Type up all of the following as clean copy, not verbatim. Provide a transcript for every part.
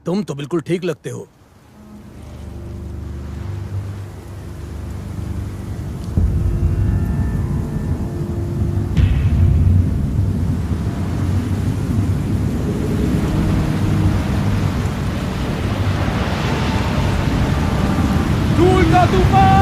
तुम तो बिल्कुल ठीक लगते हो। धूल का तूफान!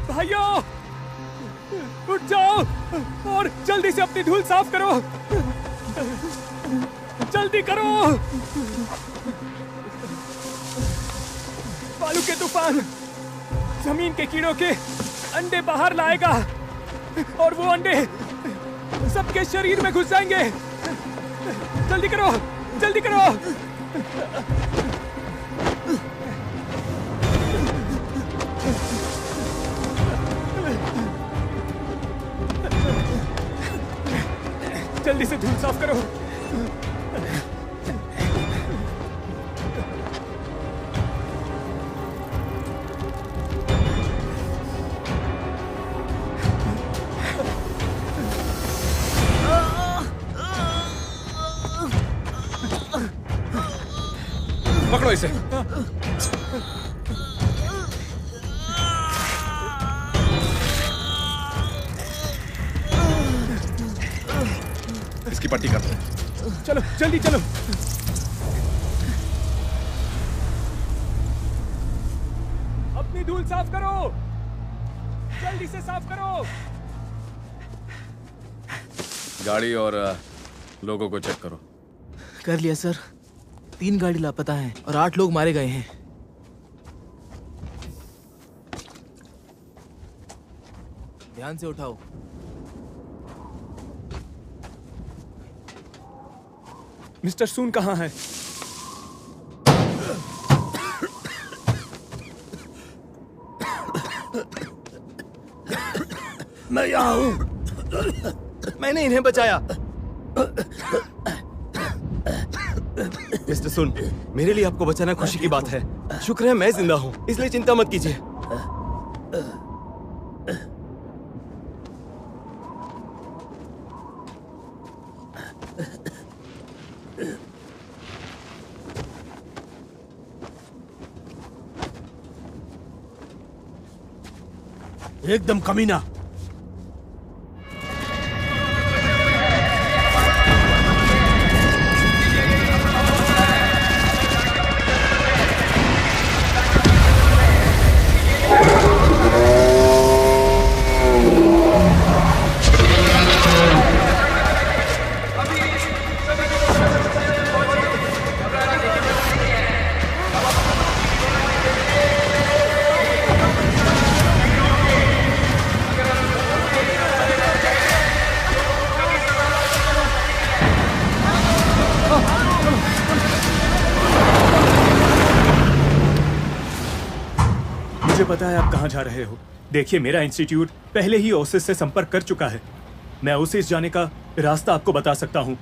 भाइयों, उठ जाओ और जल्दी से अपनी धूल साफ करो। जल्दी करो। बालू के तूफान जमीन के कीड़ों के अंडे बाहर लाएगा और वो अंडे सबके शरीर में घुस जाएंगे। जल्दी करो, जल्दी करो। जल्दी से धूल साफ करो। पकड़ो इसे। इसकी पट्टी करते हैं। चलो जल्दी चलो। अपनी धूल साफ करो, जल्दी से साफ करो। गाड़ी और लोगों को चेक करो। कर लिया सर। 3 गाड़ी लापता हैं और 8 लोग मारे गए हैं। ध्यान से उठाओ। मिस्टर सून कहाँ है? मैं यहाँ हूँ। मैंने इन्हें बचाया। मिस्टर सुन, मेरे लिए आपको बचाना खुशी की बात है। शुक्र है मैं जिंदा हूँ, इसलिए चिंता मत कीजिए। एकदम कमीना। पता है आप कहाँ जा रहे हो? देखिए, मेरा इंस्टीट्यूट पहले ही ओसिस से संपर्क कर चुका है। मैं ओसिस जाने का रास्ता आपको बता सकता हूँ।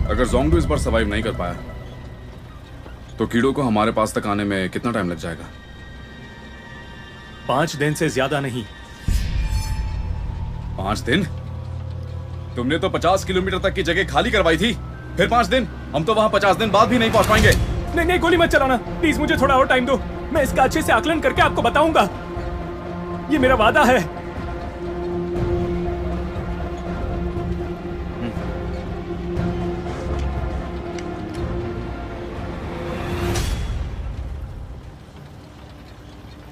अगर ज़ोंबी इस बार सर्वाइव नहीं कर पाया तो कीड़ों को हमारे पास तक आने में कितना टाइम लग जाएगा? 5 दिन से ज्यादा नहीं। 5 दिन? तुमने तो 50 किलोमीटर तक की जगह खाली करवाई थी, फिर 5 दिन? हम तो वहां 50 दिन बाद भी नहीं पहुंच पाएंगे। नहीं नहीं, गोली मत चलाना प्लीज, मुझे थोड़ा और टाइम दो। मैं इसका अच्छे से आकलन करके आपको बताऊंगा। ये मेरा वादा है।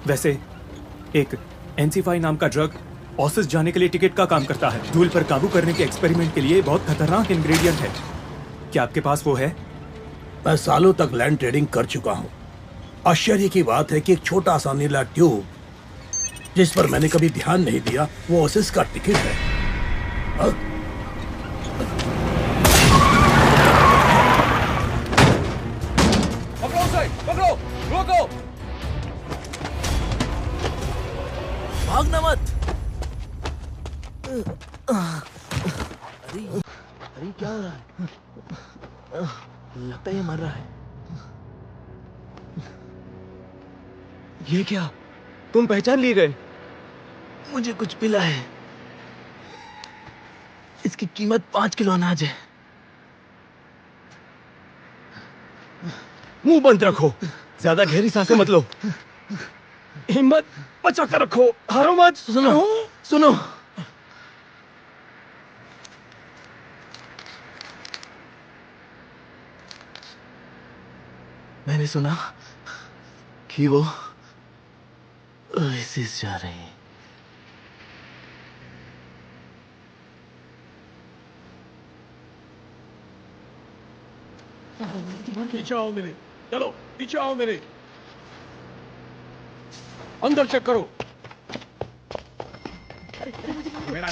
वैसे एक एनसीफाई नाम का ड्रग ओसिस जाने के लिए टिकट का काम करता है। धूल पर काबू करने के एक्सपेरिमेंट के लिए बहुत खतरनाक इंग्रेडिएंट है। क्या आपके पास वो है? मैं सालों तक लैंड ट्रेडिंग कर चुका हूँ। आश्चर्य की बात है कि एक छोटा सा नीला ट्यूब जिस पर मैंने कभी ध्यान नहीं दिया, वो ओसिस का टिकट है। हाँ? पकड़ो उसे, पकड़ो, रोको। भागना मत। अरे क्या हो रहा है? लगता है ये मर रहा है। ये क्या? तुम पहचान लिए गए? मुझे कुछ मिला है। इसकी कीमत 5 किलो अनाज है। मुंह बंद रखो, ज्यादा गहरी सांसें मत लो। हिम्मत बचा कर रखो, हारो मत। सुनो, सुनो। मैंने सुना कि वो ओएसिस जा रहे हैं। पीछे आओ मेरे, चलो पीछे आओ मेरे। अंदर चेक करो। मेरा है।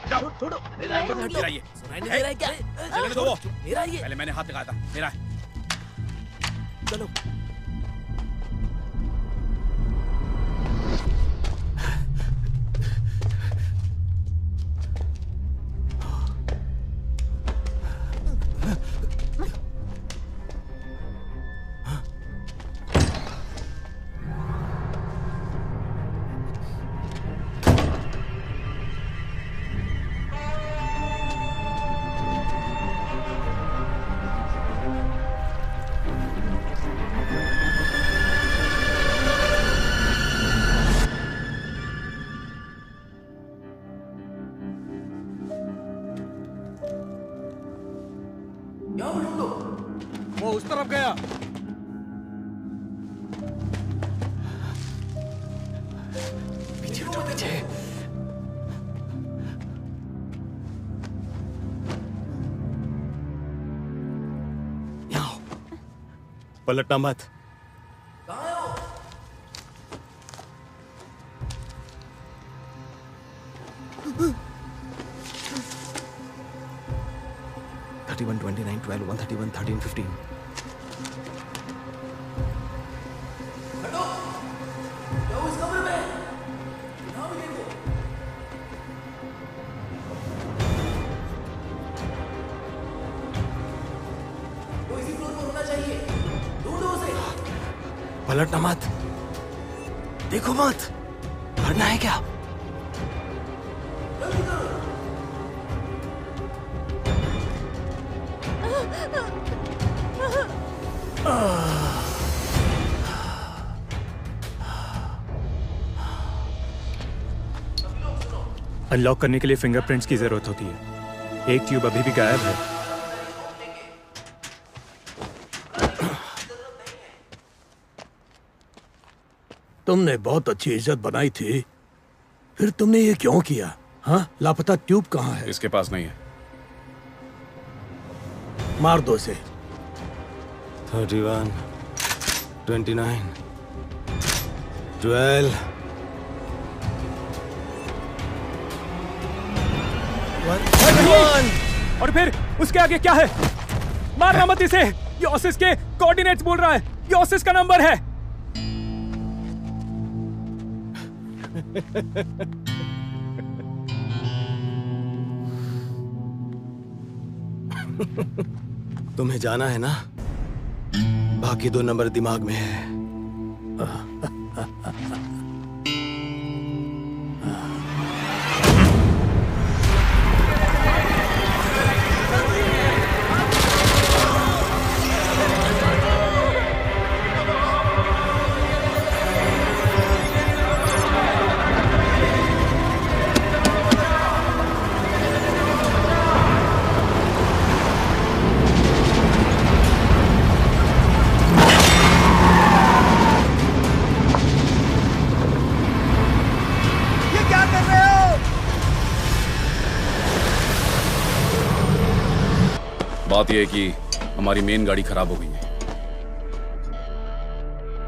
जाओ, छोड़ो। मेरा ये। सुनाई नहीं दे रहा है क्या? चलने दो वो। मेरा ये। पहले मैंने हाथ लगाया था, मेरा है। चलो। वो उस तरफ गया। पीछे हटो, पीछे। यहाँ आओ। पलटना मत। कहाँ हो? 31, 29, 12, 131, 13, 15। हटो। जाओ इस कमरे में। यहाँ भी देखो। वो इसी फ्लोर पर होना चाहिए। ढूंढो उसे। पलटना मत, देखो मत। भरना है क्या? जल्दी करो। अनलॉक करने के लिए फिंगरप्रिंट्स की जरूरत होती है। एक ट्यूब अभी भी गायब है। तुमने बहुत अच्छी इज्जत बनाई थी, फिर तुमने ये क्यों किया? हाँ, लापता ट्यूब कहाँ है? इसके पास नहीं है। मार दो इसे। 31, 29, 12, 131। और फिर उसके आगे क्या है? मारना मत इसे। ये ओसिस के कोऑर्डिनेट्स बोल रहा है। ये ओसिस का नंबर है। तुम्हें जाना है ना? बाकी 2 नंबर दिमाग में है। बात यह है कि हमारी मेन गाड़ी खराब हो गई है।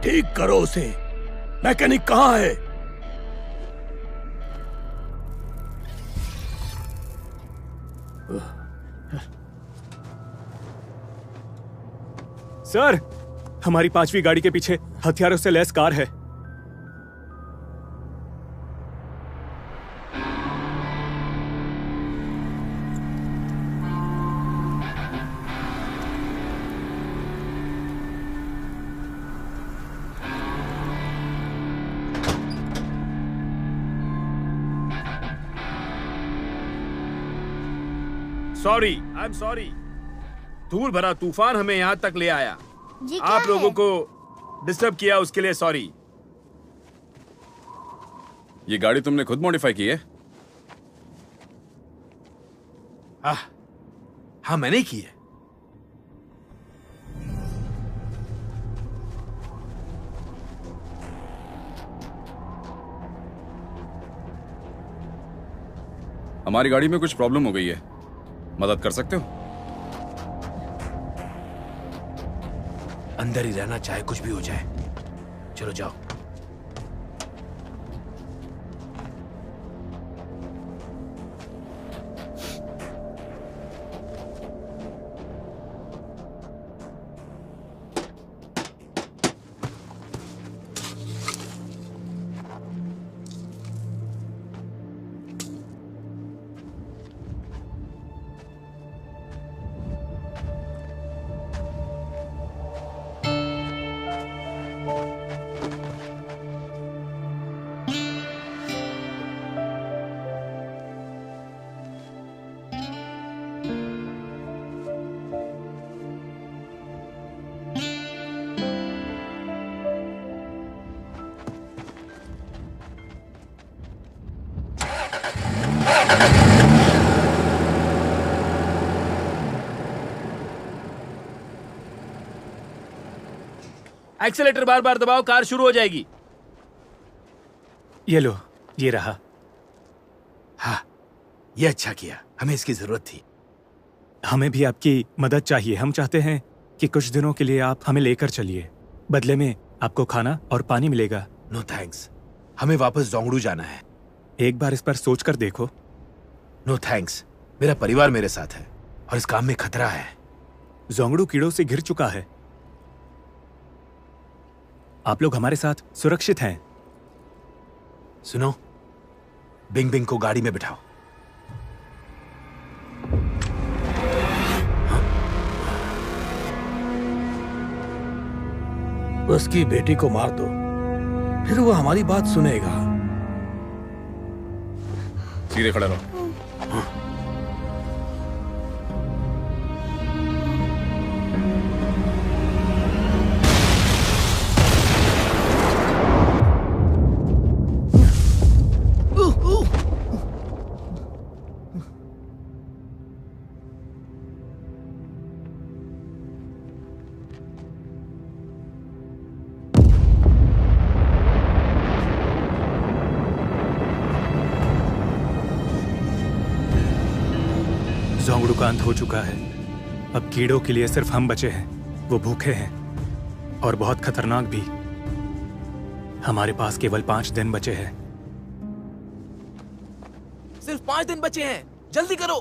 ठीक करो उसे। मैकेनिक कहाँ है? सर, हमारी 5वीं गाड़ी के पीछे हथियारों से लैस कार है। Sorry, I am sorry. धूल भरा तूफान हमें यहाँ तक ले आया। ये क्या आप है? लोगों को डिस्टर्ब किया, उसके लिए सॉरी। ये गाड़ी तुमने खुद मॉडिफाई की है? हाँ, मैंने की है। हमारी गाड़ी में कुछ प्रॉब्लम हो गई है, मदद कर सकते हो? अंदर ही रहना, चाहे कुछ भी हो जाए। चलो जाओ। एक्सीलेटर बार बार दबाओ, कार शुरू हो जाएगी। ये लो, ये रहा। हाँ, ये अच्छा किया, हमें इसकी जरूरत थी। हमें भी आपकी मदद चाहिए। हम चाहते हैं कि कुछ दिनों के लिए आप हमें लेकर चलिए। बदले में आपको खाना और पानी मिलेगा। नो थैंक्स, हमें वापस जोंगड़ू जाना है। एक बार इस पर सोच कर देखो। नो थैंक्स, मेरा परिवार मेरे साथ है और इस काम में खतरा है। जोंगड़ू कीड़ों से घिर चुका है। आप लोग हमारे साथ सुरक्षित हैं। सुनो, बिंग बिंग को गाड़ी में बिठाओ। उसकी बेटी को मार दो, फिर वो हमारी बात सुनेगा। सीधे खड़े रहो। जोंगड़ू का अंत हो चुका है। अब कीड़ों के लिए सिर्फ हम बचे हैं। वो भूखे हैं और बहुत खतरनाक भी। हमारे पास केवल 5 दिन बचे हैं। सिर्फ 5 दिन बचे हैं, जल्दी करो।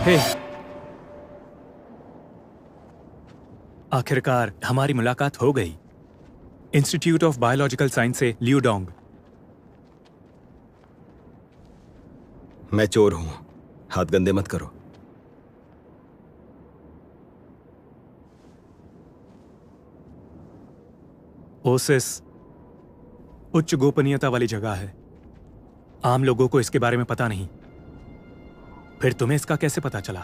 हे, आखिरकार हमारी मुलाकात हो गई। इंस्टीट्यूट ऑफ बायोलॉजिकल साइंस से लियू डोंग। मैं चोर हूं, हाथ गंदे मत करो। ओसिस उच्च गोपनीयता वाली जगह है। आम लोगों को इसके बारे में पता नहीं। फिर तुम्हें इसका कैसे पता चला?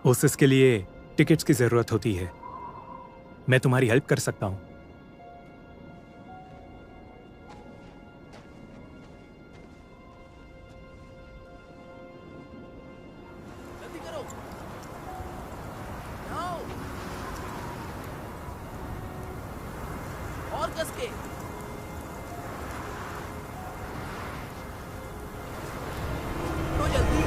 ओसिस के लिए टिकट्स की जरूरत होती है। मैं तुम्हारी हेल्प कर सकता हूं। और कस के तो जल्दी।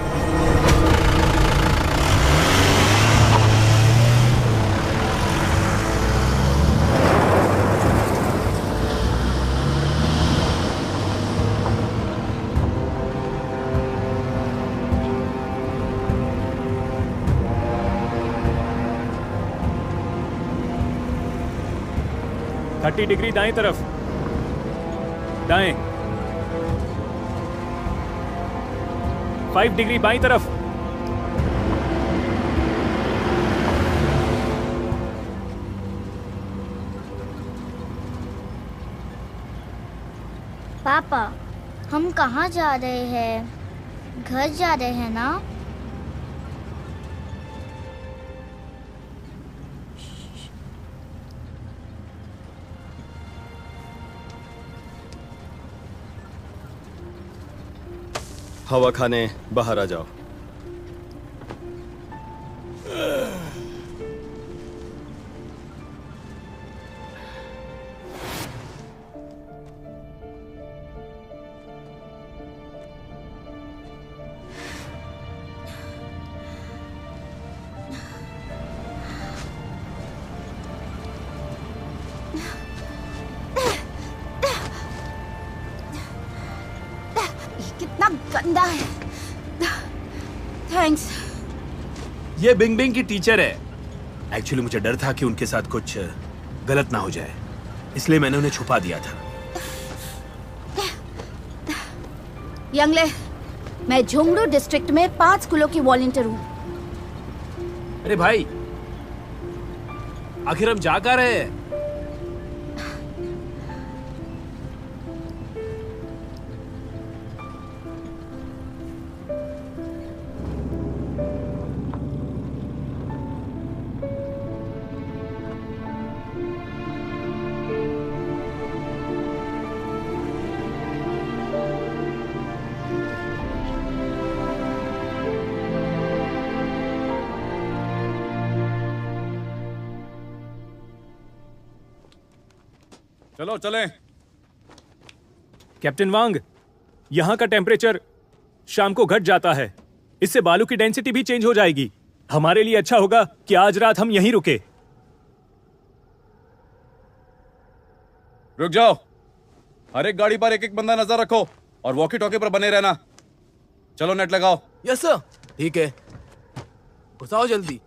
थर्टी डिग्री दाएं तरफ, दाएं। 5 डिग्री बाईं तरफ। पापा, हम कहाँ जा रहे हैं? घर जा रहे हैं ना? हवा खाने बाहर आ जाओ। कितना गंदा है। थैंक्स। ये बिंग बिंग की टीचर है। एक्चुअली मुझे डर था कि उनके साथ कुछ गलत ना हो जाए, इसलिए मैंने उन्हें छुपा दिया था। यंगले, मैं झुंगड़ू डिस्ट्रिक्ट में 5 किलो की वॉलंटियर हूँ। अरे भाई, आखिर हम जा कहाँ रहे हैं? चलो चलें। कैप्टन वांग, यहां का टेम्परेचर शाम को घट जाता है। इससे बालू की डेंसिटी भी चेंज हो जाएगी। हमारे लिए अच्छा होगा कि आज रात हम यहीं रुके। रुक जाओ। हर एक गाड़ी पर एक एक बंदा नजर रखो और वॉकी टॉकी पर बने रहना। चलो नेट लगाओ। Yes sir. ठीक है, घुसाओ जल्दी।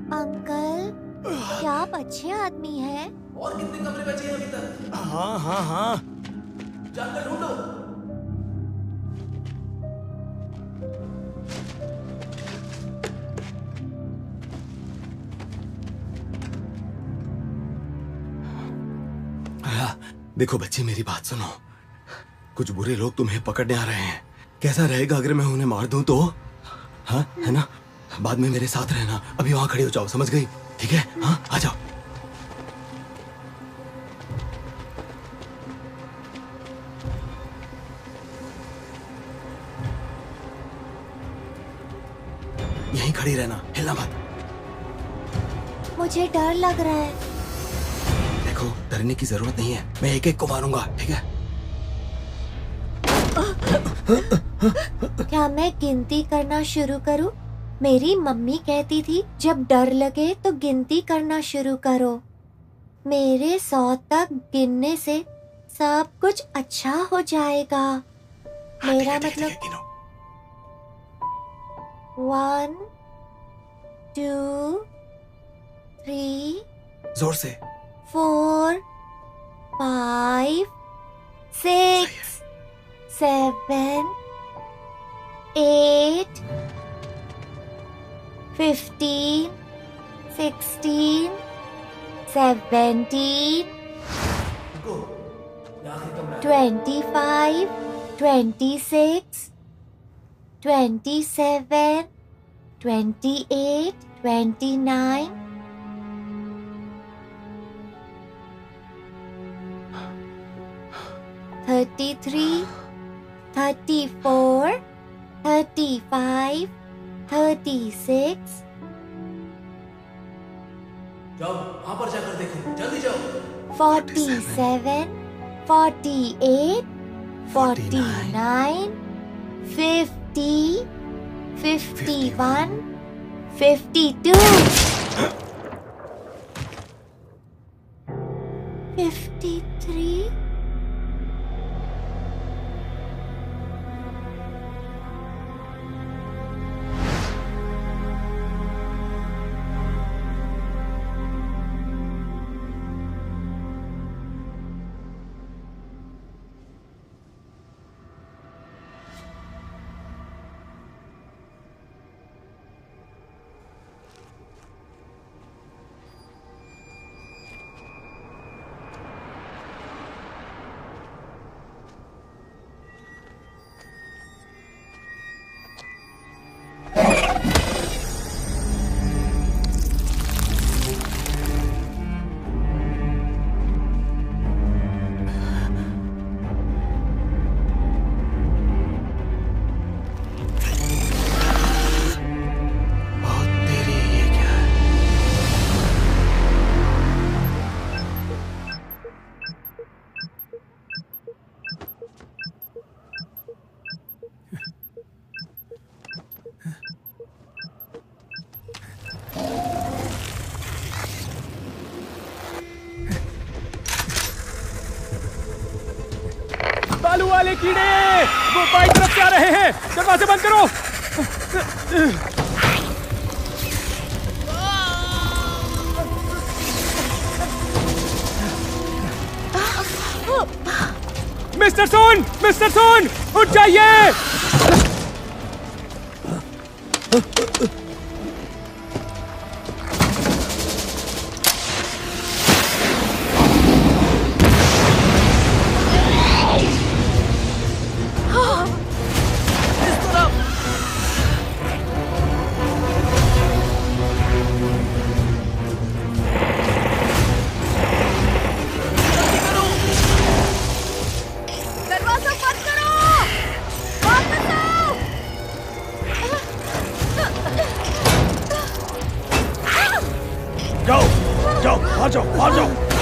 अंकल, क्या आप अच्छे आदमी हैं? और कितने कमरे बचे हैं अभी तक? हाँ हाँ हाँ। जाकर ढूंढो। देखो बच्ची, मेरी बात सुनो। कुछ बुरे लोग तुम्हें पकड़ने आ रहे हैं। कैसा रहेगा अगर मैं उन्हें मार दूं तो? हाँ, है ना? बाद में मेरे साथ रहना। अभी वहां खड़े हो जाओ, समझ गई? ठीक है? हाँ, आ जाओ। यहीं खड़ी रहना, हिलना मत। मुझे डर लग रहा है। देखो, डरने की जरूरत नहीं है। मैं एक एक को मारूंगा, ठीक है? क्या मैं गिनती करना शुरू करूं? मेरी मम्मी कहती थी जब डर लगे तो गिनती करना शुरू करो। मेरे 100 तक गिनने से सब कुछ अच्छा हो जाएगा। मेरा मतलब 1 2 3 जोर से 4 5 6 7 8 15 16 17 25 26 27 28 29 33 34 35 36 जाओ वहां पर जाकर देखो, जल्दी जाओ। 47 48 49 50 51 52 53 बालू वाले कीड़े वो बाई तरफ से आ रहे हैं। दरवाजे बंद करो। मिस्टर सोन उठ जाइए।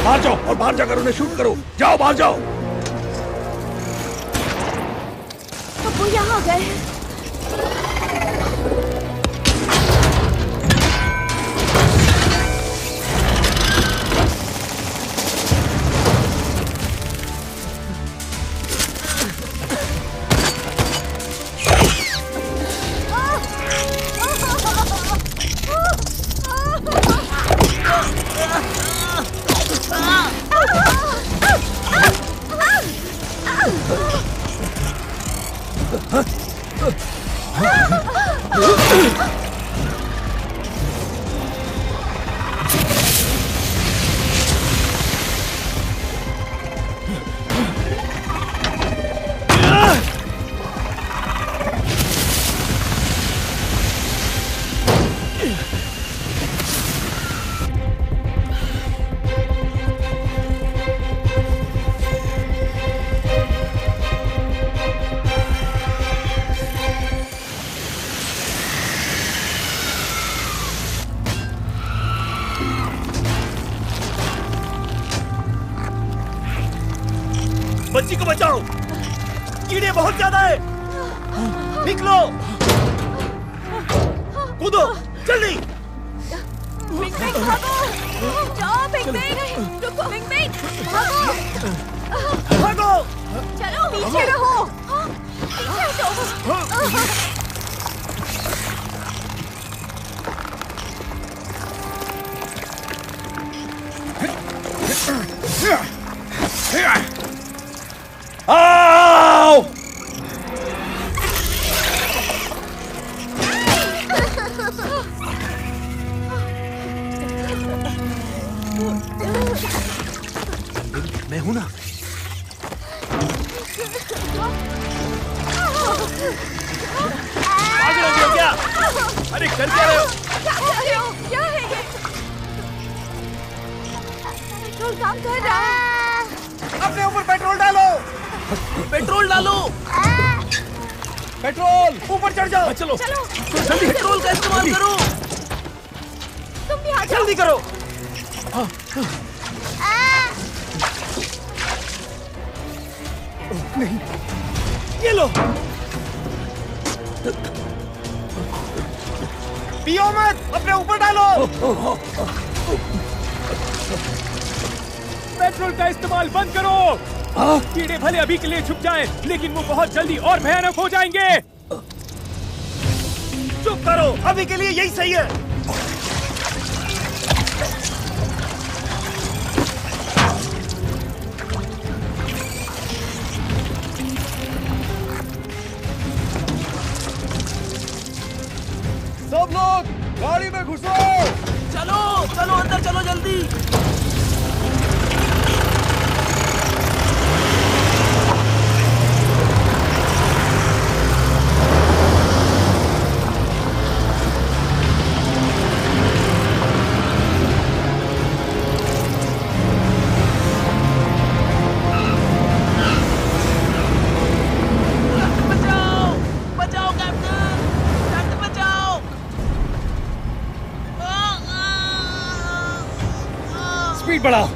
बाहर जाओ और बाहर जाकर उन्हें शूट करो। जाओ बाहर जाओ। तो वो यहाँ गए। बच्ची को बचाओ, कीड़े बहुत ज्यादा है। निकलो, कूदो, जल्दी। बिंग बिंग भागो, जाओ बिंग बिंग, रुको बिंग बिंग, भागो, भागो, चलो पीछे रहो, पीछे हटो। आओ! मैं हूं ना। आगे लगे क्या? अरे कर क्या रहे हो? क्या है ये? पेट्रोल काम कर रहा है। अपने ऊपर पेट्रोल डालो। पेट्रोल डालो। पेट्रोल ऊपर चढ़ जाओ। चलो चलो जल्दी पेट्रोल का इस्तेमाल करो। तुम भी आ जाओ। जल्दी करो। नहीं, ये लो। पियो मत, अपने ऊपर डालो। पेट्रोल का इस्तेमाल बंद करो। कीड़े भले अभी के लिए छुप जाएं, लेकिन वो बहुत जल्दी और भयानक हो जाएंगे। चुप करो, अभी के लिए यही सही है। सब लोग गाड़ी में घुसो। चलो चलो अंदर चलो जल्दी। स्पीड बढ़ाओ।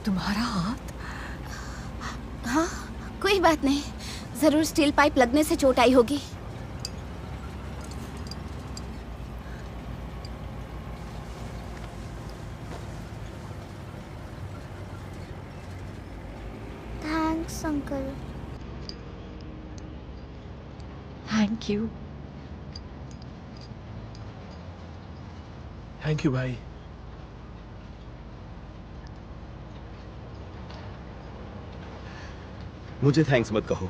तुम्हारा हाथ? हाँ, कोई बात नहीं, जरूर स्टील पाइप लगने से चोट आई होगी। Thanks uncle. Thank you. Thank you भाई। मुझे थैंक्स मत कहो,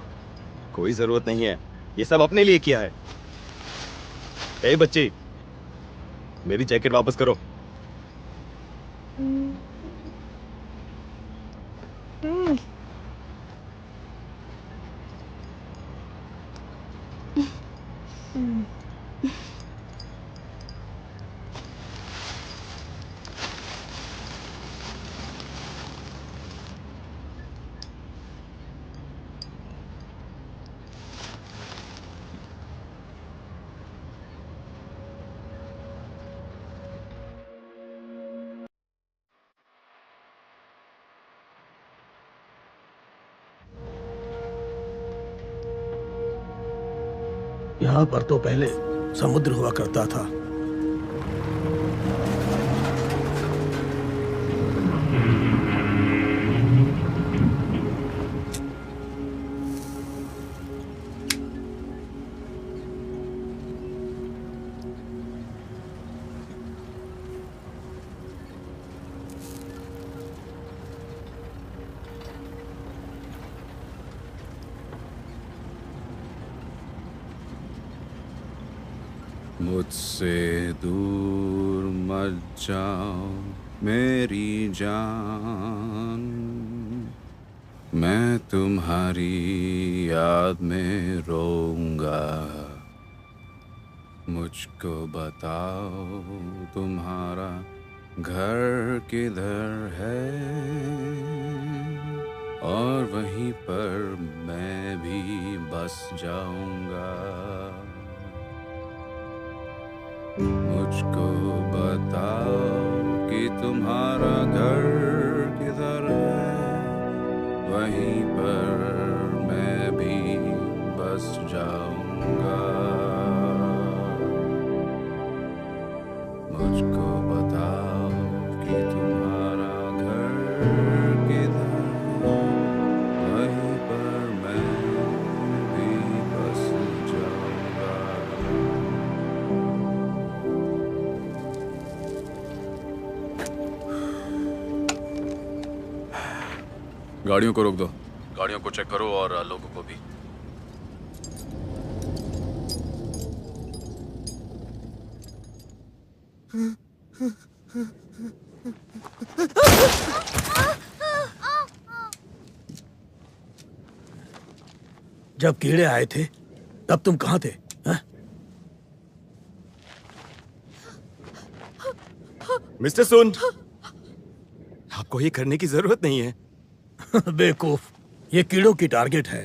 कोई जरूरत नहीं है, ये सब अपने लिए किया है। ए बच्ची, मेरी जैकेट वापस करो। यहाँ पर तो पहले समुद्र हुआ करता था। मुझसे दूर मत जाओ मेरी जान, मैं तुम्हारी याद में रोऊंगा। मुझको बताओ तुम्हारा घर किधर है, और वहीं पर मैं भी बस जाऊंगा। मुझको बताओ कि तुम्हारा घर किधर है, वहीं पर मैं भी बस जाऊंगा। मुझको बताओ कि तुम्हारा घर किधर है, वहीं पर मैं भी बस जाऊंगा। गाड़ियों को रोक दो, गाड़ियों को चेक करो और लोगों को भी। जब कीड़े आए थे तब तुम कहाँ थे? हा? मिस्टर सुन, आपको ये करने की जरूरत नहीं है। बेवकूफ, ये कीड़ों की टारगेट है।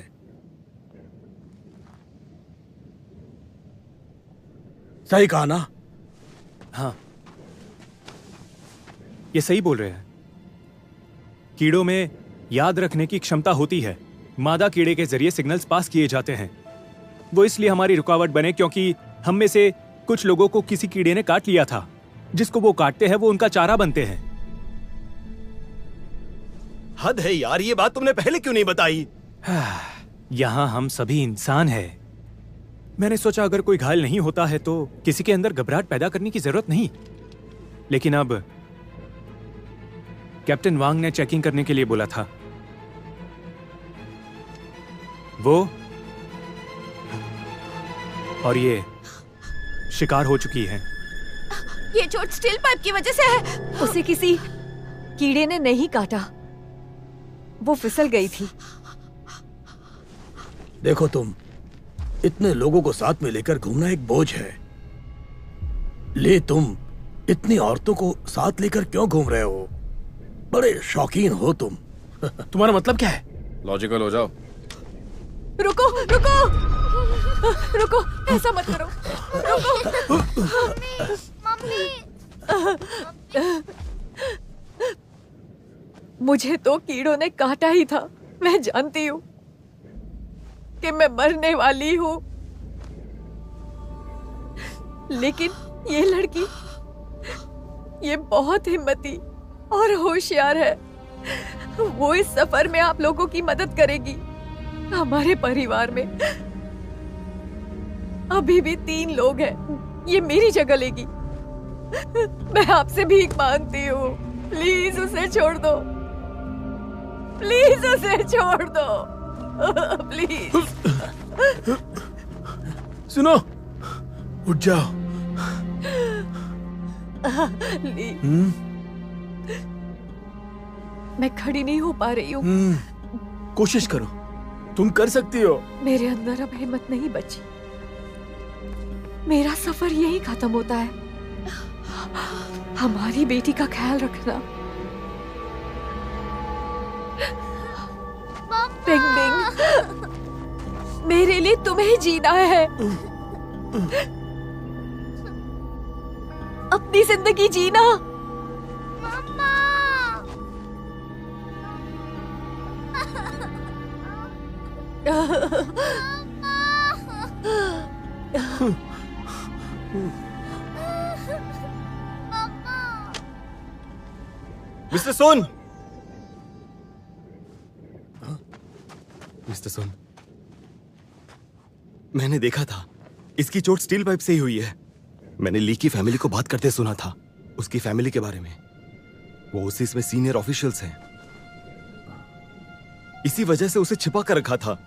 सही कहा ना? हाँ, ये सही बोल रहे हैं। कीड़ों में याद रखने की क्षमता होती है। मादा कीड़े के जरिए सिग्नल्स पास किए जाते हैं। वो इसलिए हमारी रुकावट बने क्योंकि हम में से कुछ लोगों को किसी कीड़े ने काट लिया था। जिसको वो काटते हैं वो उनका चारा बनते हैं। हद है यार, ये बात तुमने पहले क्यों नहीं बताई? यहाँ हम सभी इंसान हैं। मैंने सोचा अगर कोई घायल नहीं होता है तो किसी के अंदर घबराहट पैदा करने की जरूरत नहीं। लेकिन अब कैप्टन वांग ने चेकिंग करने के लिए बोला था। वो और ये शिकार हो चुकी है। ये चोट स्टील पाइप की वजह से है। उसे किसी कीड़े ने नहीं काटा, वो फिसल गई थी। देखो, तुम इतने लोगों को साथ में लेकर घूमना एक बोझ है। ले, तुम इतनी औरतों को साथ लेकर क्यों घूम रहे हो? बड़े शौकीन हो तुम। तुम्हारा मतलब क्या है? लॉजिकल हो जाओ। रुको रुको रुको, ऐसा मत करो। रुको। मम्मी। मुझे तो कीड़ों ने काटा ही था। मैं जानती हूँ कि मैं मरने वाली हूँ, लेकिन ये लड़की, ये बहुत हिम्मती और होशियार है। वो इस सफर में आप लोगों की मदद करेगी। हमारे परिवार में अभी भी 3 लोग हैं। ये मेरी जगह लेगी। मैं आपसे भीख मांगती हूँ, प्लीज उसे छोड़ दो। प्लीज उसे छोड़ दो। प्लीज। सुनो, उठ जाओ। मैं खड़ी नहीं हो पा रही हूँ। कोशिश करो, तुम कर सकती हो। मेरे अंदर अब हिम्मत नहीं बची। मेरा सफर यही खत्म होता है। हमारी बेटी का ख्याल रखना। बिंग बिंग, मेरे लिए तुम्हें जीना है। अपनी जिंदगी जीना। मिस्टर सोन, मिस्टर सोन, मैंने देखा था इसकी चोट स्टील पाइप से ही हुई है। मैंने ली की फैमिली को बात करते सुना था, उसकी फैमिली के बारे में। वो ओसिस में सीनियर ऑफिशियल्स हैं। इसी वजह से उसे छिपा कर रखा था।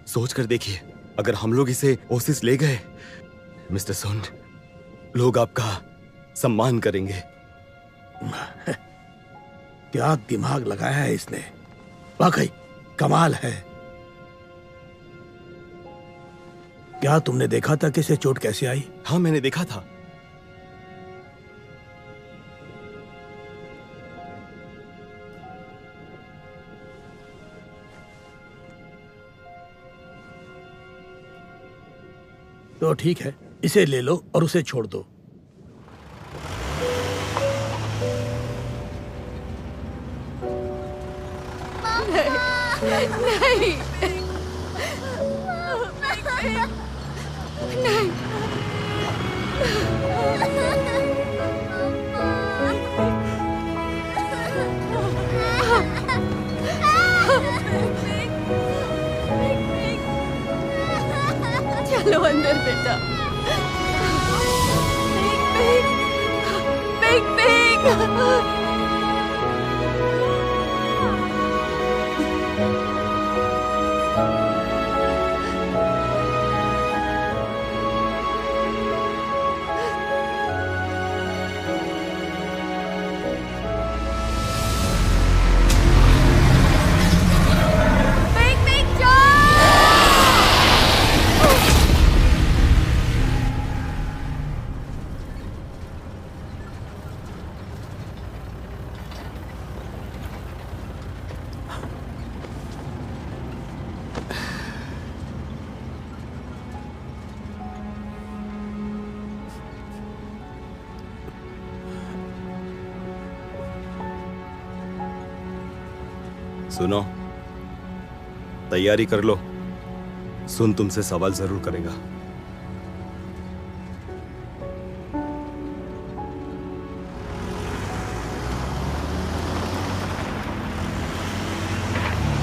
सोच कर देखिए, अगर हम लोग इसे ओसिस ले गए, मिस्टर सोन, लोग आपका सम्मान करेंगे। क्या दिमाग लगाया है इसने, वाकई कमाल है। क्या तुमने देखा था कि इसे चोट कैसे आई? हाँ, मैंने देखा था। तो ठीक है, इसे ले लो और उसे छोड़ दो। नहीं, नहीं। चलो अंदर बेटा। Big big big. सुनो, तैयारी कर लो। सुन तुमसे सवाल जरूर करेगा।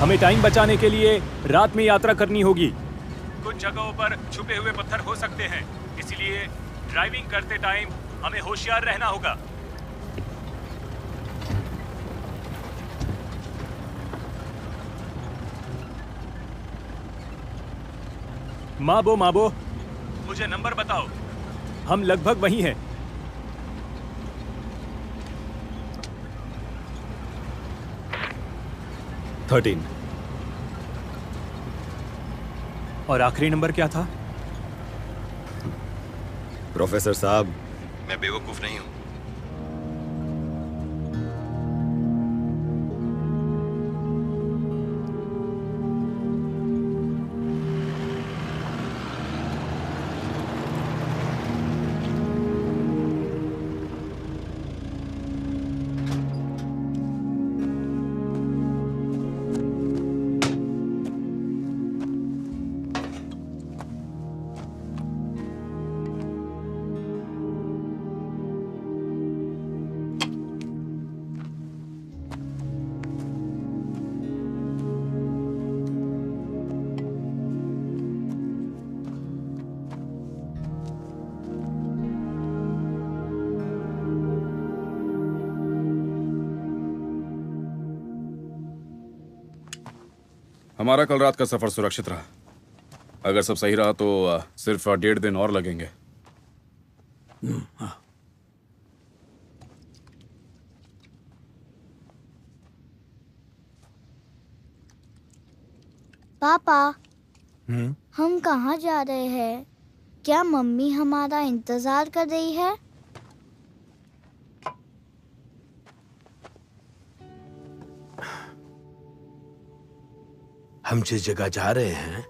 हमें टाइम बचाने के लिए रात में यात्रा करनी होगी। कुछ जगहों पर छुपे हुए पत्थर हो सकते हैं, इसलिए ड्राइविंग करते टाइम हमें होशियार रहना होगा। माबो माबो, मुझे नंबर बताओ। हम लगभग वहीं हैं। थर्टीन। और आखिरी नंबर क्या था? प्रोफेसर साहब, मैं बेवकूफ नहीं हूं। हमारा कल रात का सफर सुरक्षित रहा। अगर सब सही रहा तो सिर्फ 1.5 दिन और लगेंगे। पापा, हम कहाँ जा रहे हैं? क्या मम्मी हमारा इंतजार कर रही है? हम जिस जगह जा रहे हैं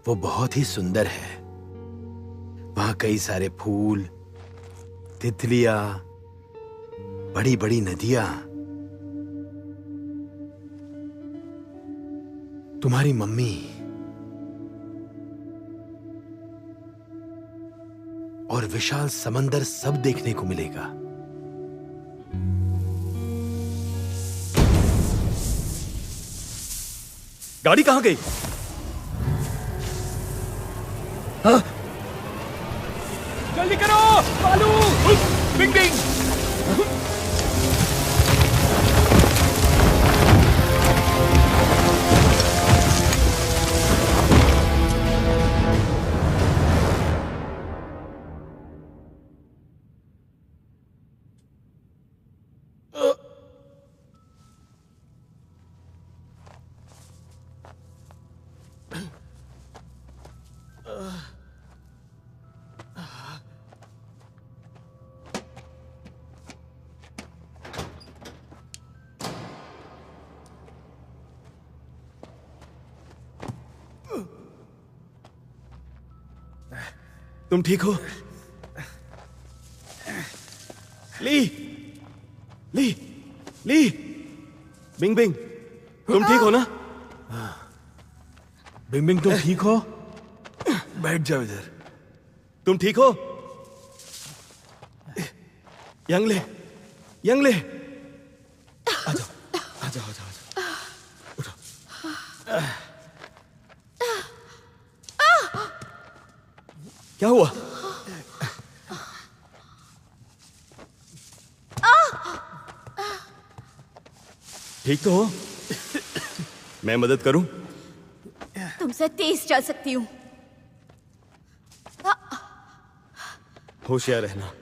वो बहुत ही सुंदर है। वहां कई सारे फूल, तितलियां, बड़ी बड़ी नदियां। तुम्हारी मम्मी और विशाल समंदर सब देखने को मिलेगा। गाड़ी कहाँ गई? हाँ? जल्दी करो, बालू! बिंग बिंग! तुम ठीक हो? ली ली ली, बिंग बिंग, तुम ठीक हो ना? बिंग बिंग तुम ठीक हो? बैठ जाओ इधर। तुम ठीक हो? यंगले, यंगले, आ जाओ आ जाओ आ जाओ आ जाओ, उठो। क्या हुआ? ठीक तो हो? मैं मदद करूं? तुमसे तेज चल सकती हूँ। होशियार रहना।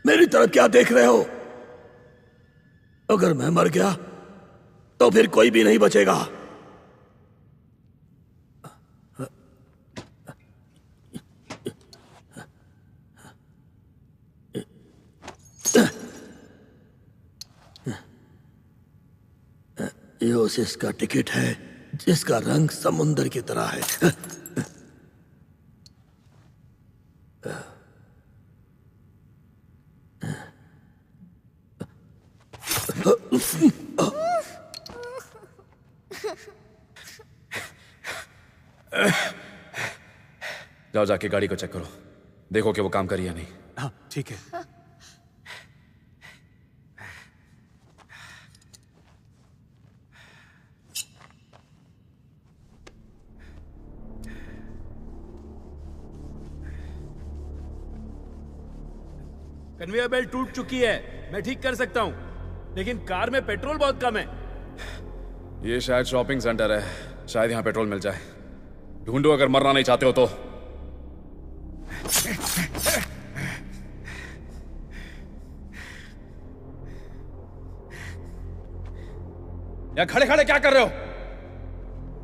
मेरी तरफ क्या देख रहे हो? अगर मैं मर गया तो फिर कोई भी नहीं बचेगा। ये ओसिस का टिकट है जिसका रंग समुंदर की तरह है। जाओ जाके गाड़ी को चेक करो, देखो कि वो काम करी या नहीं। हाँ ठीक है। कन्वेयर बेल्ट टूट चुकी है, मैं ठीक कर सकता हूँ, लेकिन कार में पेट्रोल बहुत कम है। ये शायद शॉपिंग सेंटर है, शायद यहाँ पेट्रोल मिल जाए। ढूंढो अगर मरना नहीं चाहते हो तो। यहाँ खड़े खड़े क्या कर रहे हो?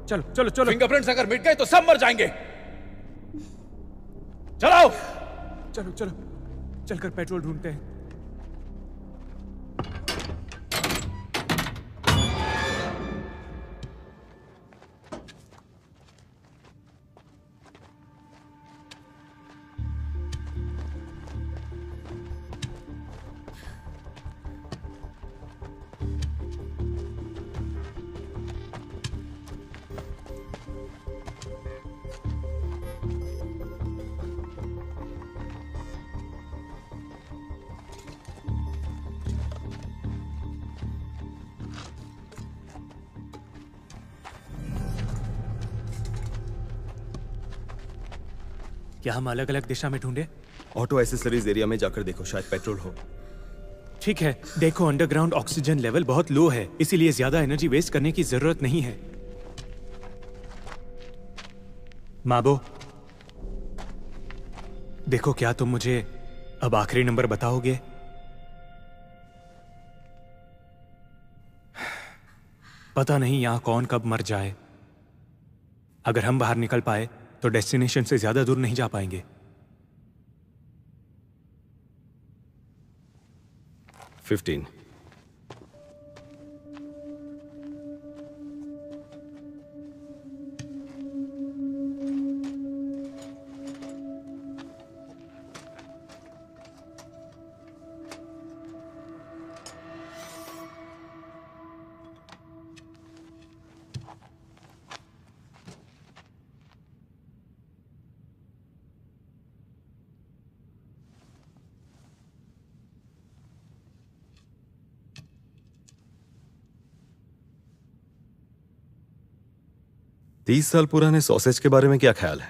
चलो चलो चलो। फिंगरप्रिंट्स अगर मिट गए तो सब मर जाएंगे। चलाओ। चलो चलो चलकर पेट्रोल ढूंढते हैं। क्या हम अलग अलग दिशा में ढूंढे? ऑटो एसेसरीज एरिया में जाकर देखो, शायद पेट्रोल हो। ठीक है, देखो अंडरग्राउंड ऑक्सीजन लेवल बहुत लो है, इसीलिए ज्यादा एनर्जी वेस्ट करने की जरूरत नहीं है। माबो, देखो क्या तुम मुझे अब आखिरी नंबर बताओगे? पता नहीं यहां कौन कब मर जाए। अगर हम बाहर निकल पाए तो डेस्टिनेशन से ज्यादा दूर नहीं जा पाएंगे। 15। साल पुराने सॉसेज के बारे में क्या ख्याल है?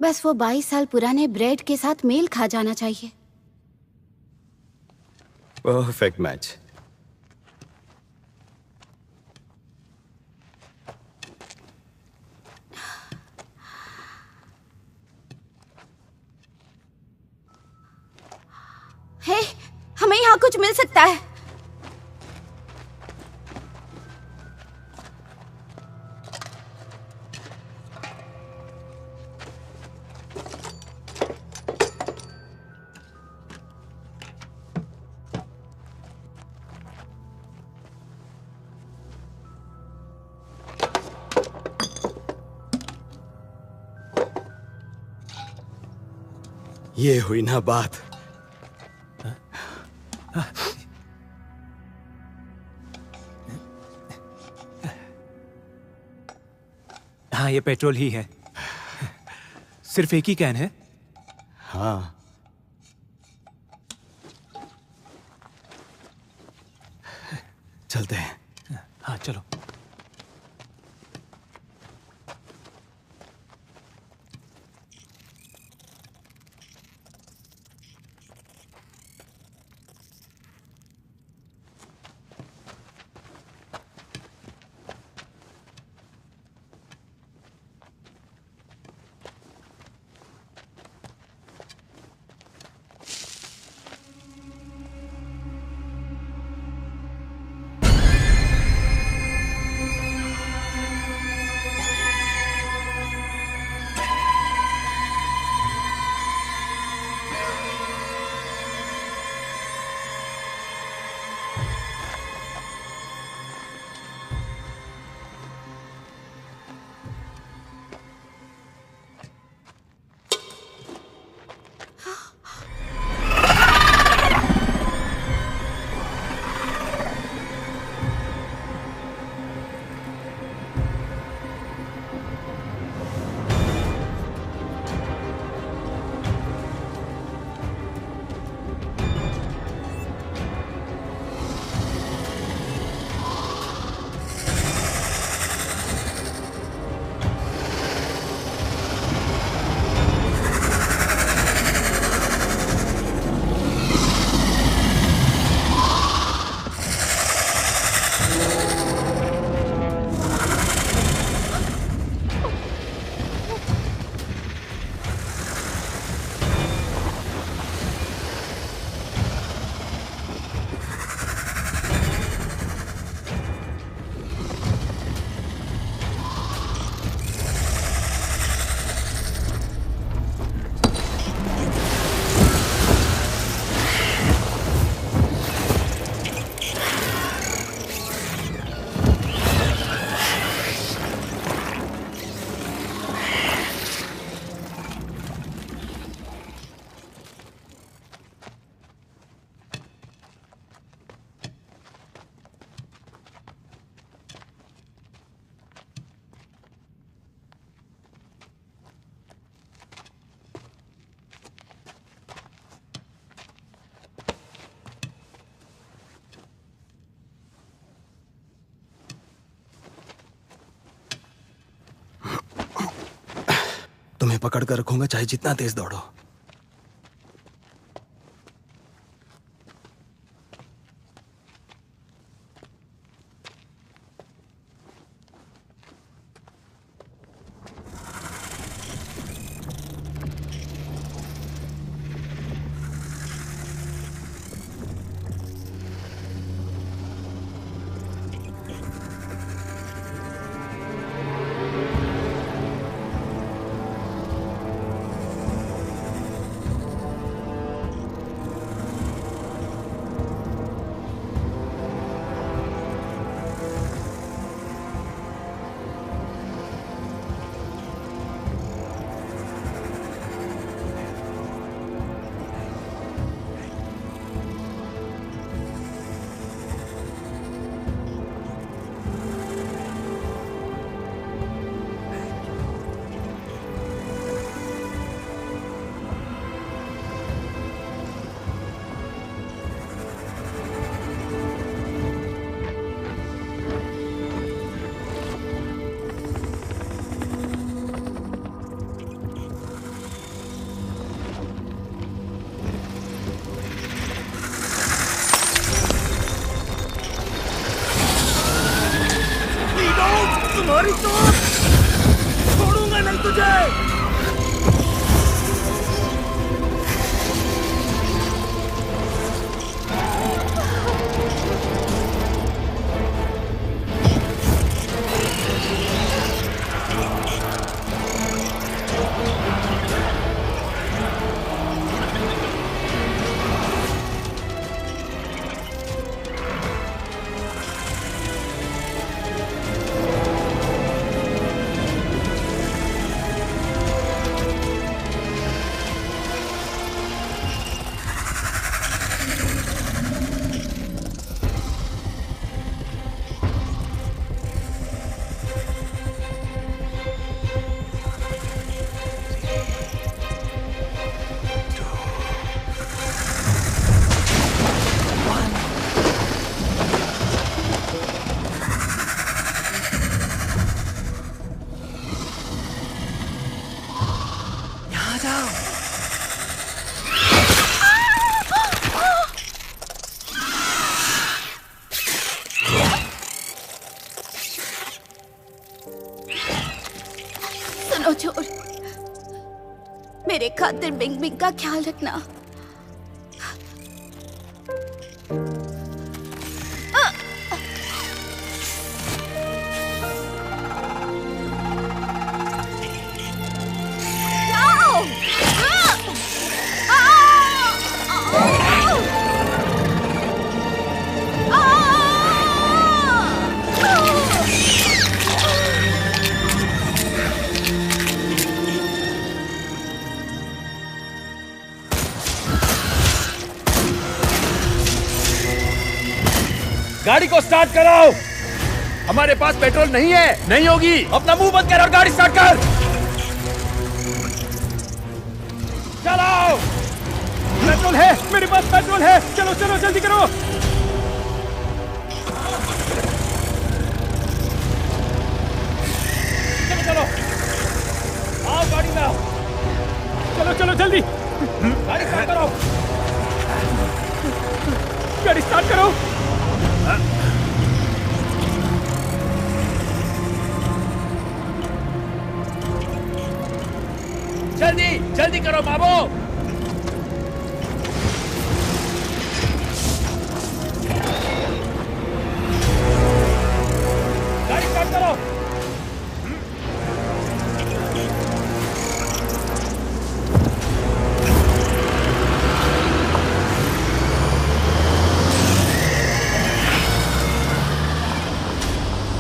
बस वो 22 साल पुराने ब्रेड के साथ मेल खा जाना चाहिए। Perfect match. हे, हमें यहाँ कुछ मिल सकता है। ये हुई ना बात। हाँ, ये पेट्रोल ही है। सिर्फ एक ही कैन है। हाँ, चलते हैं। हाँ चलो। तुम्हें पकड़ कर रखूंगा चाहे जितना तेज दौड़ो। आ जाओ। सुनो चोर, मेरे खातिर बिंग बिंग का ख्याल रखना। गाड़ी को स्टार्ट कराओ। हमारे पास पेट्रोल नहीं है। नहीं होगी। अपना मुंह बंद कर और गाड़ी स्टार्ट कर। चलाओ। पेट्रोल है, मेरे पास पेट्रोल है। चलो चलो जल्दी करो। चलो चलो, आओ गाड़ी में आओ। चलो चलो जल्दी, गाड़ी स्टार्ट करो। गाड़ी स्टार्ट करो। जल्दी जल्दी करो बाबू। गाड़ी स्टार्ट करो।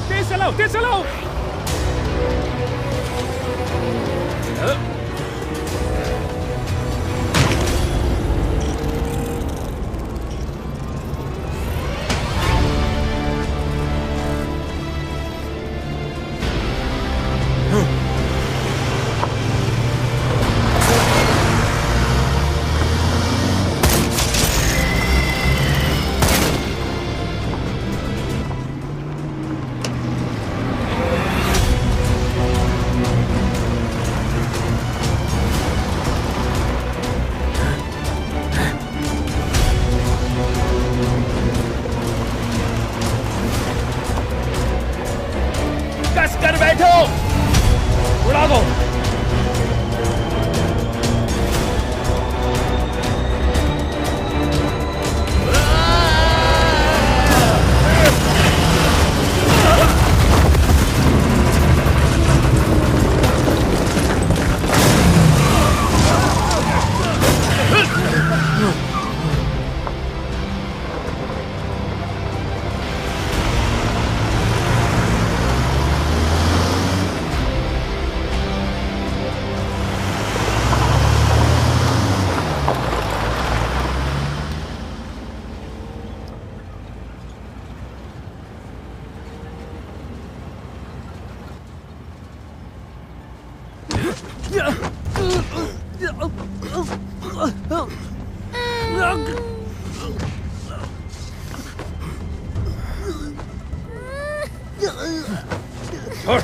तेज चलाओ, तेज चलाओ। कस कर बैठो, उड़ा दो। छोड़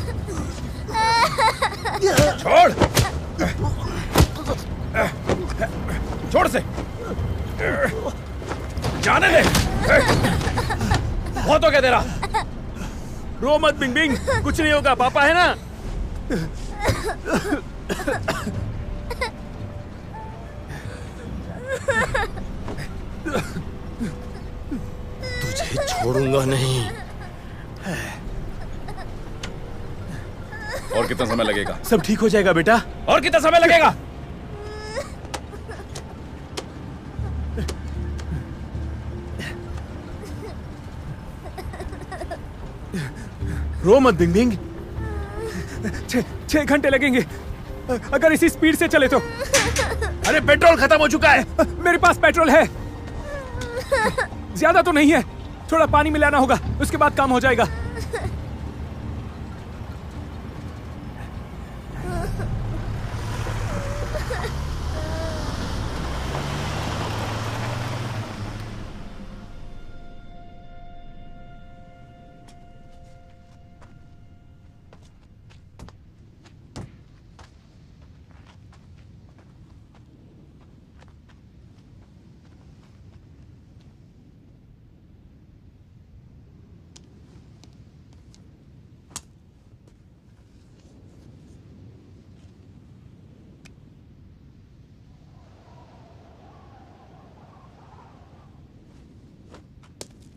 छोड़ छोड़ से जाने दे। बहुत हो गया तेरा। रो मत बिंग बिंग, कुछ नहीं होगा, पापा है ना। तुझे छोड़ूंगा नहीं। और कितना समय लगेगा? सब ठीक हो जाएगा बेटा। और कितना समय लगेगा? रो मत बिंग बिंग। 6 घंटे लगेंगे अगर इसी स्पीड से चले तो। अरे पेट्रोल खत्म हो चुका है। मेरे पास पेट्रोल है, ज्यादा तो नहीं है। थोड़ा पानी मिलाना होगा, उसके बाद काम हो जाएगा।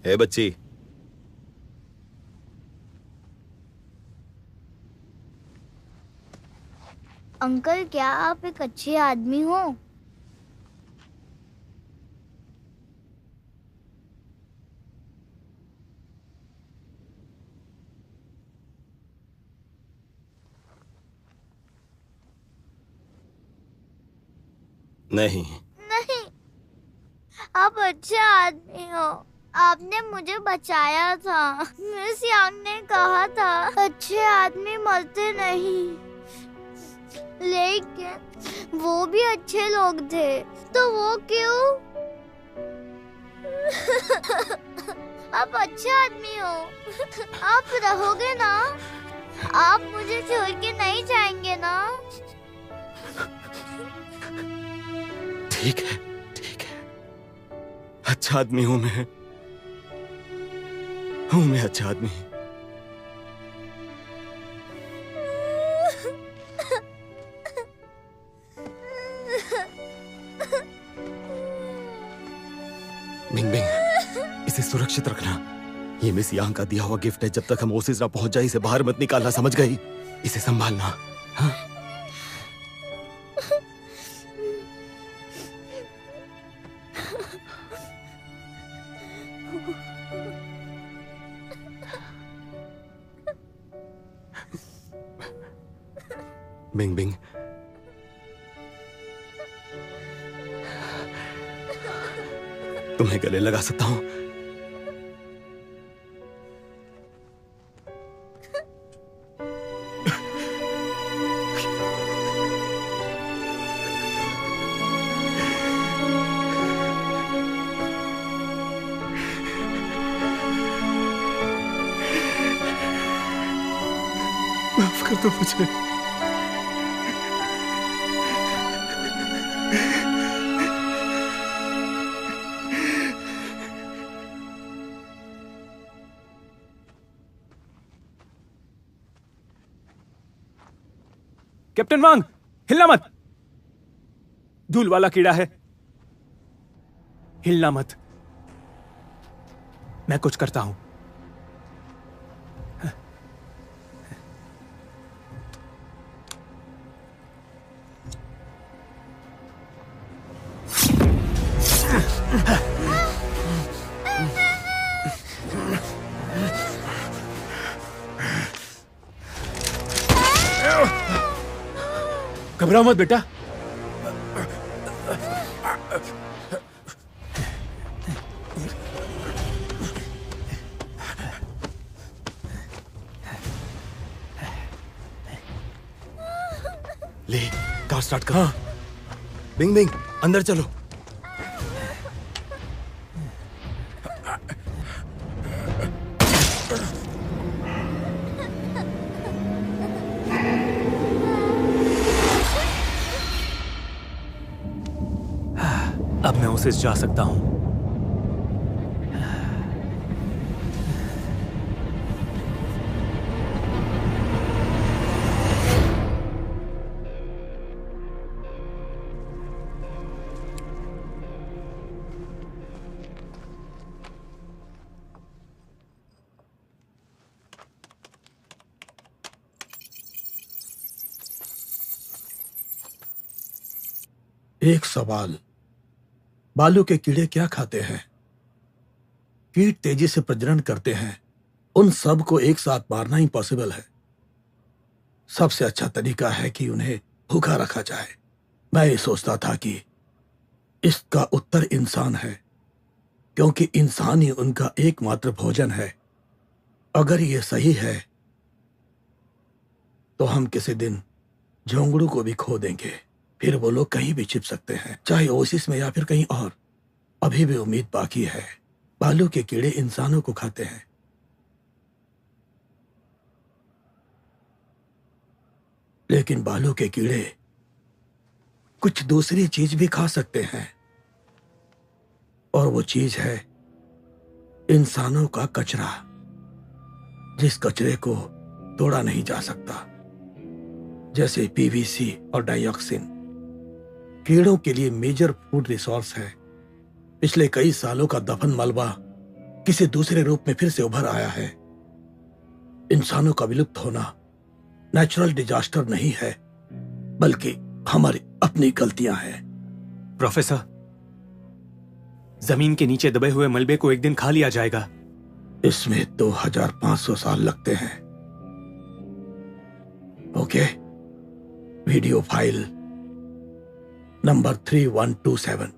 हे बच्ची, अंकल क्या आप एक अच्छे आदमी हो? नहीं। नहीं, आप अच्छे आदमी हो। आपने मुझे बचाया था। मिस यांग ने कहा था अच्छे आदमी मरते नहीं, लेकिन वो भी अच्छे लोग थे, तो वो क्यों? आप अच्छे आदमी हो। आप रहोगे ना? आप मुझे छोड़ के नहीं जाएंगे ना? ठीक है, ठीक है। अच्छा आदमी हूं मैं, अच्छा आदमी। बिंग बिंग, इसे सुरक्षित रखना। ये मिस यांग का दिया हुआ गिफ्ट है। जब तक हम ओसिस ना पहुंच जाए इसे बाहर मत निकालना, समझ गई? इसे संभालना। हाँ? बिंग बिंग, तुम्हें गले लगा सकता हूं? माफ कर दो मुझे। कैप्टन वांग, हिलना मत। धूल वाला कीड़ा है, हिलना मत। मैं कुछ करता हूं। घबराओ मत बेटा। ले, कार स्टार्ट कर। हाँ। बिंग बिंग, अंदर चलो। अब मैं उसे जा सकता हूं। एक सवाल, बालू के कीड़े क्या खाते हैं? कीट तेजी से प्रजनन करते हैं। उन सब को एक साथ मारना इम्पॉसिबल है। सबसे अच्छा तरीका है कि उन्हें भूखा रखा जाए। मैं ये सोचता था कि इसका उत्तर इंसान है, क्योंकि इंसान ही उनका एकमात्र भोजन है। अगर ये सही है तो हम किसी दिन झोंगड़ू को भी खो देंगे। फिर वो लोग कहीं भी छिप सकते हैं, चाहे ओसिस में या फिर कहीं और। अभी भी उम्मीद बाकी है। बालू के कीड़े इंसानों को खाते हैं। लेकिन बालू के कीड़े कुछ दूसरी चीज भी खा सकते हैं, और वो चीज है इंसानों का कचरा, जिस कचरे को तोड़ा नहीं जा सकता, जैसे पीवीसी और डाइऑक्सिन। कीड़ों के लिए मेजर फूड रिसोर्स है। पिछले कई सालों का दफन मलबा किसी दूसरे रूप में फिर से उभर आया है। इंसानों का विलुप्त होना नेचुरल डिजास्टर नहीं है, बल्कि हमारी अपनी गलतियां हैं। प्रोफेसर, जमीन के नीचे दबे हुए मलबे को एक दिन खा लिया जाएगा। इसमें 2500 साल लगते हैं। Okay, video file number 3127।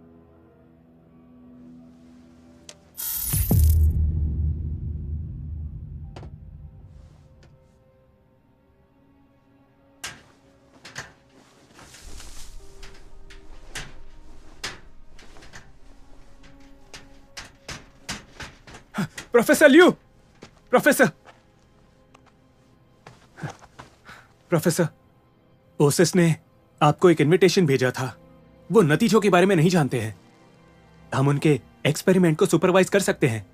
Professor Liu, professor, Oasis ने आपको एक इनविटेशन भेजा था। वो नतीजों के बारे में नहीं जानते हैं। हम उनके एक्सपेरिमेंट को सुपरवाइज कर सकते हैं।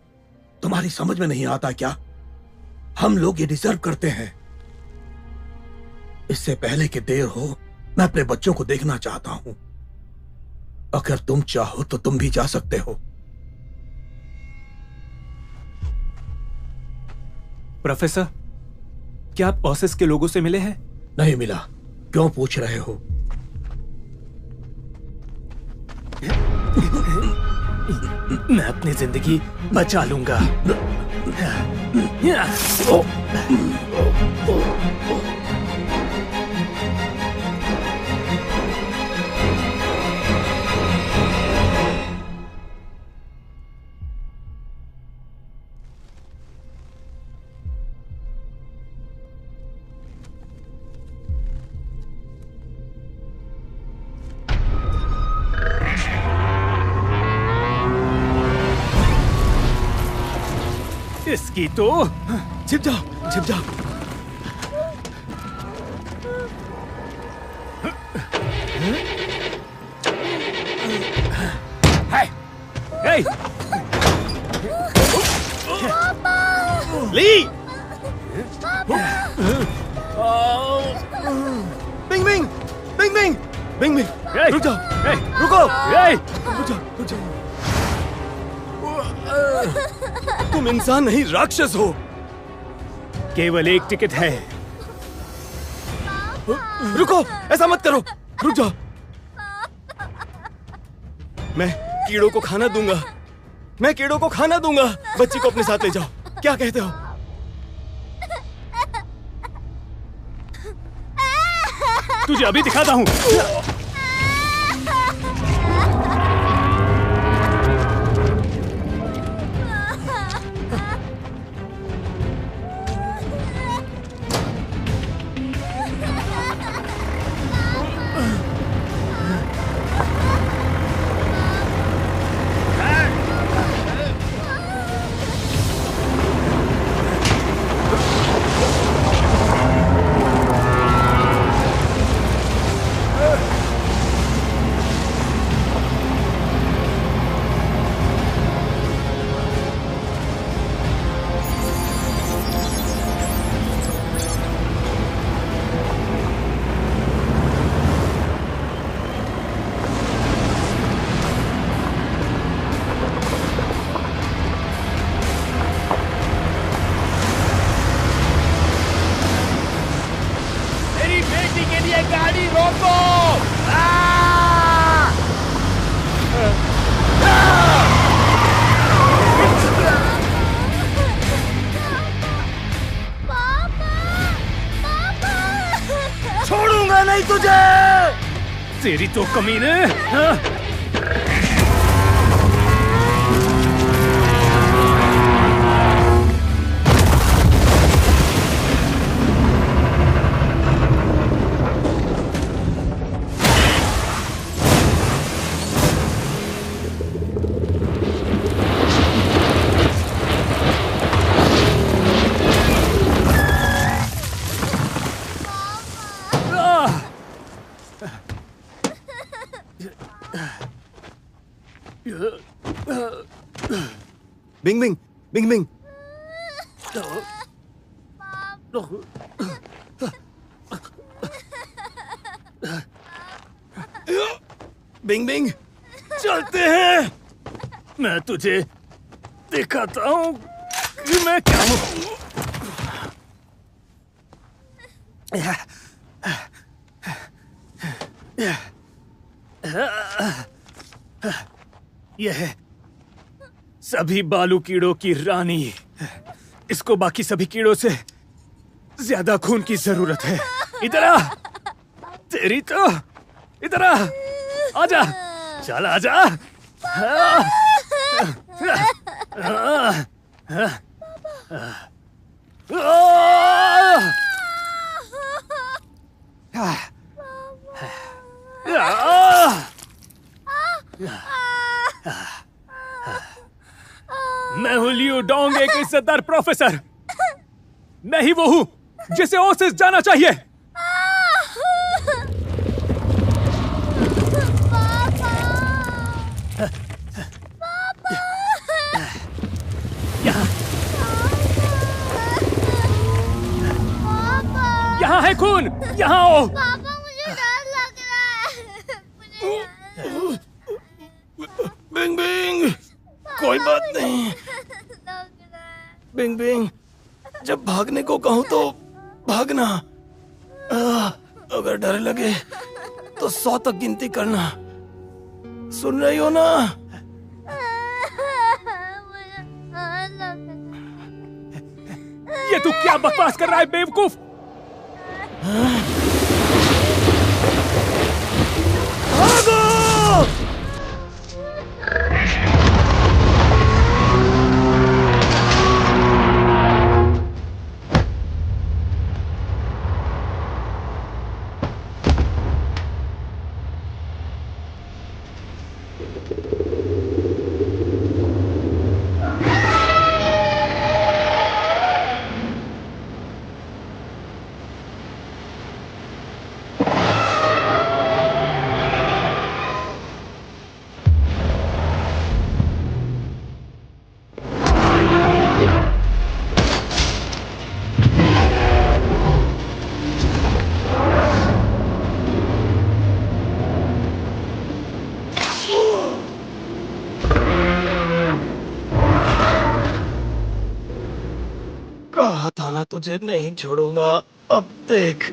तुम्हारी समझ में नहीं आता क्या? हम लोग ये डिजर्व करते हैं। इससे पहले कि देर हो, मैं अपने बच्चों को देखना चाहता हूं। अगर तुम चाहो तो तुम भी जा सकते हो। प्रोफेसर, क्या आप ओसिस के लोगों से मिले हैं? नहीं मिला। क्यों पूछ रहे हो? मैं अपनी जिंदगी बचा लूंगा। इसकी तो छिप जाओ, छिप जाओ। हे! ली! बिंग बिंग! बिंग बिंग! बिंग बिंग! रुक जाओ! रुको! रुक जाओ, रुक जाओ। तुम इंसान नहीं, राक्षस हो। केवल एक टिकट है। रुको, ऐसा मत करो। रुक जाओ। मैं कीड़ों को खाना दूंगा। मैं कीड़ों को खाना दूंगा। बच्ची को अपने साथ ले जाओ। क्या कहते हो? तुझे अभी दिखाता हूं। तेरी तो कमीने। बिंग बिंग! बिंग बिंग! बिंग बिंग! चलते हैं। मैं तुझे दिखाता हूँ कि मैं क्या हूँ। यह है सभी बालू कीड़ों की रानी। इसको बाकी सभी कीड़ों से ज्यादा खून की जरूरत है। इधर आ, तेरी तो इधर आ, आजा, चल आजा। मैं हूँ लियू डोंग, एक इज्जतदार प्रोफेसर। मैं ही वो हूँ जिसे ओसिस जाना चाहिए। यहाँ है खून, यहाँ आओ। पापा मुझे डर लग रहा है। बिंग बिंग, कोई बात नहीं। बिंग बिंग, जब भागने को कहूँ तो भागना। अगर डर लगे तो 100 तक गिनती करना। सुन रही हो ना? ये तू क्या बकवास कर रहा है बेवकूफ? भागो! कहा था ना तुझे नहीं छोड़ूंगा। अब देख।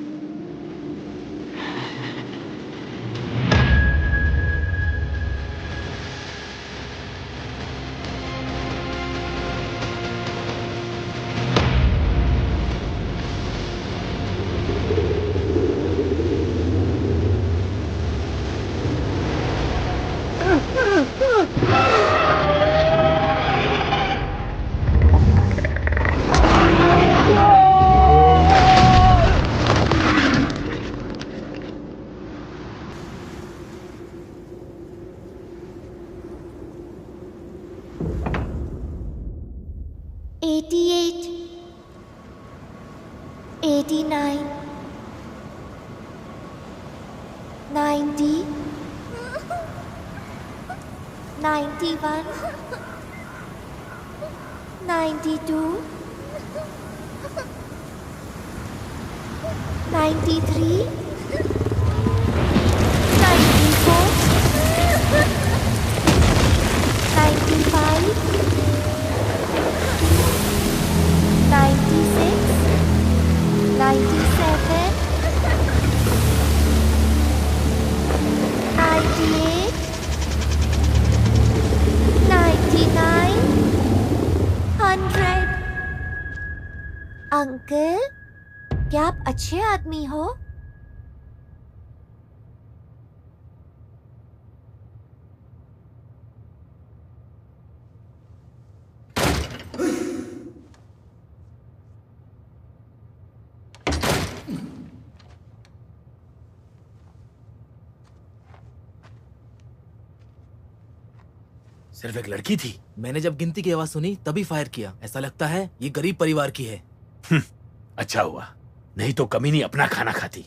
अंकल, क्या आप अच्छे आदमी हो? सिर्फ एक लड़की थी। मैंने जब गिनती की आवाज सुनी तभी फायर किया। ऐसा लगता है ये गरीब परिवार की है। अच्छा हुआ, नहीं तो कमीनी अपना खाना खाती।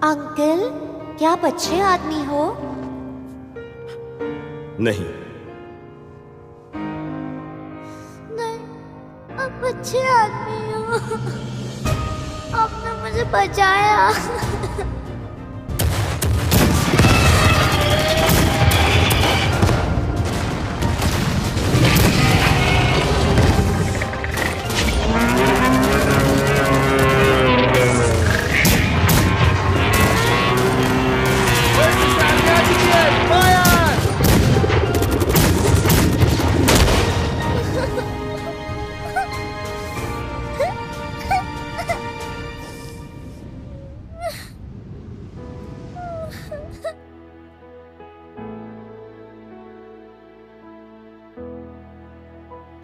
अंकल, क्या आप अच्छे आदमी हो? नहीं। नहीं, आप अच्छे आदमी हो। आपने मुझे बचाया।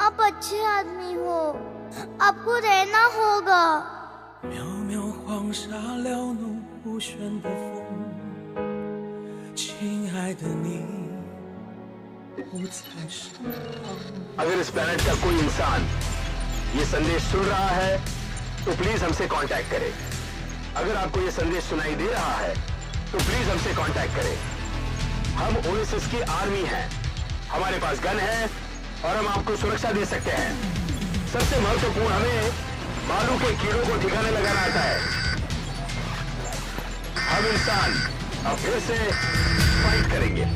आप अच्छे आदमी हो, आपको रहना होगा। 渺渺黄沙撩弄不旋的风，亲爱的你不在身旁。 अगर इस प्लेनेट का कोई इंसान ये संदेश सुन रहा है तो प्लीज हमसे कांटेक्ट करें। अगर आपको ये संदेश सुनाई दे रहा है तो प्लीज हमसे कांटेक्ट करें। हम ओएसिस की आर्मी हैं, हमारे पास गन है और हम आपको सुरक्षा दे सकते हैं। सबसे महत्वपूर्ण, हमें बालू के कीड़ों को ठिकाने लगाना आता है। हम इंसान अब फिर से फाइट करेंगे।